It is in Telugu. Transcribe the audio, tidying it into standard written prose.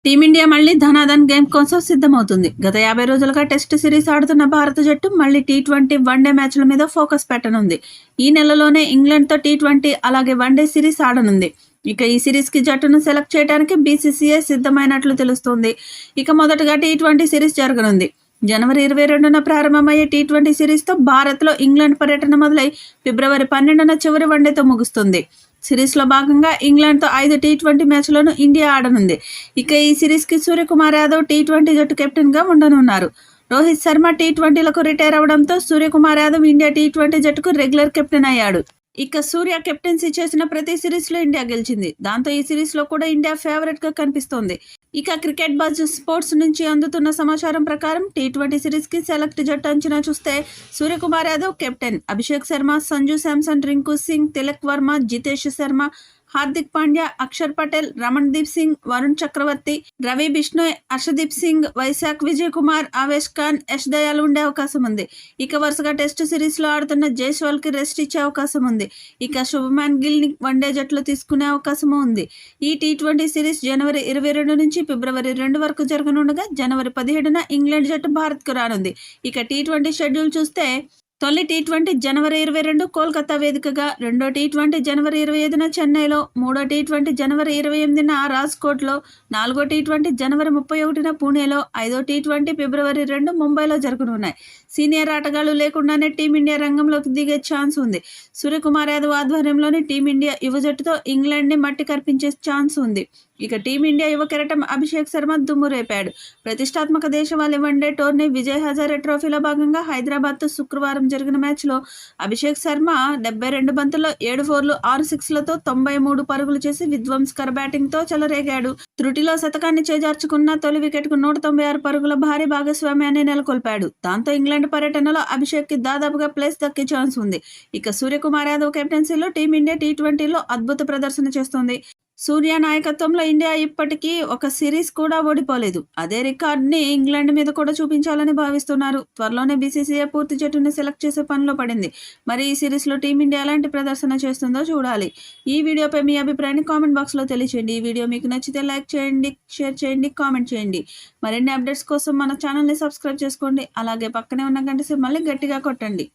టీమిండియా మళ్లీ ధనాధన్ గేమ్ కోసం సిద్ధమవుతుంది. గత 50 రోజులుగా టెస్ట్ సిరీస్ ఆడుతున్న భారత జట్టు మళ్లీ టీ20 వన్డే మ్యాచ్ల మీద ఫోకస్ పెట్టనుంది. ఈ నెలలోనే ఇంగ్లాండ్తో టీ20 అలాగే వన్డే సిరీస్ ఆడనుంది. ఇక ఈ సిరీస్ కి జట్టును సెలెక్ట్ చేయడానికి బీసీసీఐ సిద్ధమైనట్లు తెలుస్తోంది. ఇక మొదటగా టీ20 సిరీస్ జరగనుంది. జనవరి 22న ప్రారంభమయ్యే టీ20 సిరీస్తో భారత్లో ఇంగ్లాండ్ పర్యటన మొదలై ఫిబ్రవరి 12న చివరి వన్డేతో ముగుస్తుంది. సిరీస్లో భాగంగా ఇంగ్లాండ్తో 5 టీ20 మ్యాచ్లను ఇండియా ఆడనుంది. ఇక ఈ సిరీస్కి సూర్యకుమార్ యాదవ్ టీ20 జట్టు కెప్టెన్గా ఉండనున్నారు. రోహిత్ శర్మ టీ20లకు రిటైర్ అవడంతో సూర్యకుమార్ యాదవ్ ఇండియా టీ20 జట్టుకు రెగ్యులర్ కెప్టెన్ అయ్యాడు. ఇక సూర్య కెప్టెన్సీ చేసిన ప్రతి సిరీస్లో ఇండియా గెలిచింది. దాంతో ఈ సిరీస్లో కూడా ఇండియా ఫేవరెట్గా కనిపిస్తోంది. ఇక క్రికెట్ బజ్ స్పోర్ట్స్ నుంచి అందుతున్న సమాచారం ప్రకారం టీ20 సిరీస్కి సెలెక్ట్ జట్టు అంచనా చూస్తే సూర్యకుమార్ యాదవ్ కెప్టెన్, అభిషేక్ శర్మ, సంజు శాంసన్, రింకు సింగ్, తిలక్ వర్మ, జితేష్ శర్మ, హార్దిక్ పాండ్యా, అక్షర్ పటేల్, రమణ్దీప్ సింగ్, వరుణ్ చక్రవర్తి, రవి బిష్ణోయ్, హర్షదీప్ సింగ్, వైశాఖ్ విజయ్ కుమార్, ఆవేష్ ఖాన్, యష్ దయాల్ ఉండే అవకాశం ఉంది. ఇక వరుసగా టెస్టు సిరీస్లో ఆడుతున్న జైస్వాల్ కి రెస్ట్ ఇచ్చే అవకాశం ఉంది. ఇక శుభ్మాన్ గిల్ ని వన్డే జట్లో తీసుకునే అవకాశం ఉంది. ఈ టీ20 సిరీస్ జనవరి 22 నుంచి ఫిబ్రవరి 2 వరకు జరగనుండగా జనవరి 17న ఇంగ్లాండ్ జట్టు భారత్కు రానుంది. ఇక టీ20 షెడ్యూల్ చూస్తే తొలి టీ20 జనవరి 22 కోల్కతా వేదికగా, రెండో టీ20 జనవరి 25న చెన్నైలో, మూడో టీ20 జనవరి 28న రాజ్కోట్లో, నాలుగో టీ20 జనవరి 31న పూణేలో, ఐదో టీ20 ఫిబ్రవరి 2 ముంబైలో జరగనున్నాయి. సీనియర్ ఆటగాళ్లు లేకుండానే టీమిండియా రంగంలోకి దిగే ఛాన్స్ ఉంది. సూర్యకుమార్ యాదవ్ ఆధ్వర్యంలోని టీమిండియా యువ జట్టుతో ఇంగ్లాండ్ని మట్టి కర్పించే ఛాన్స్ ఉంది. ఇక టీమిండియా యువ కెరటం అభిషేక్ శర్మ దుమ్ము రేపాడు. ప్రతిష్టాత్మక దేశవాళీ వన్డే టోర్నీ విజయ్ హజారే ట్రోఫీలో భాగంగా హైదరాబాద్తో శుక్రవారం జరిగిన మ్యాచ్లో అభిషేక్ శర్మ 72 బంతుల్లో 7 ఫోర్లు 6 సిక్స్లతో 93 పరుగులు చేసి విధ్వంసకర బ్యాటింగ్తో చెలరేగాడు. త్రుటిలో శతకాన్ని చేజార్చుకున్న తొలి వికెట్కు 196 పరుగుల భారీ భాగస్వామ్యాన్ని నెలకొల్పాడు. దాంతో ఇంగ్లాండ్ పర్యటనలో అభిషేక్కి దాదాపుగా ప్లేస్ దక్కే ఛాన్స్ ఉంది. ఇక సూర్యకుమార్ యాదవ్ కెప్టెన్సీలో టీమిండియా టీ20లో అద్భుత ప్రదర్శన చేస్తోంది. సూర్య నాయకత్వంలో ఇండియా ఇప్పటికీ ఒక సిరీస్ కూడా ఓడిపోలేదు. అదే రికార్డుని ఇంగ్లాండ్ మీద కూడా చూపించాలని భావిస్తున్నారు. త్వరలోనే బీసీసీఐ పూర్తి జట్టును సెలెక్ట్ చేసే పనిలో పడింది. మరి ఈ సిరీస్లో టీమిండియా ఎలాంటి ప్రదర్శన చేస్తుందో చూడాలి. ఈ వీడియోపై మీ అభిప్రాయాన్ని కామెంట్ బాక్స్లో తెలియచేయండి. ఈ వీడియో మీకు నచ్చితే లైక్ చేయండి, షేర్ చేయండి, కామెంట్ చేయండి. మరిన్ని అప్డేట్స్ కోసం మన ఛానల్ని సబ్స్క్రైబ్ చేసుకోండి. అలాగే పక్కనే ఉన్న గంట సింబల్ని గట్టిగా కొట్టండి.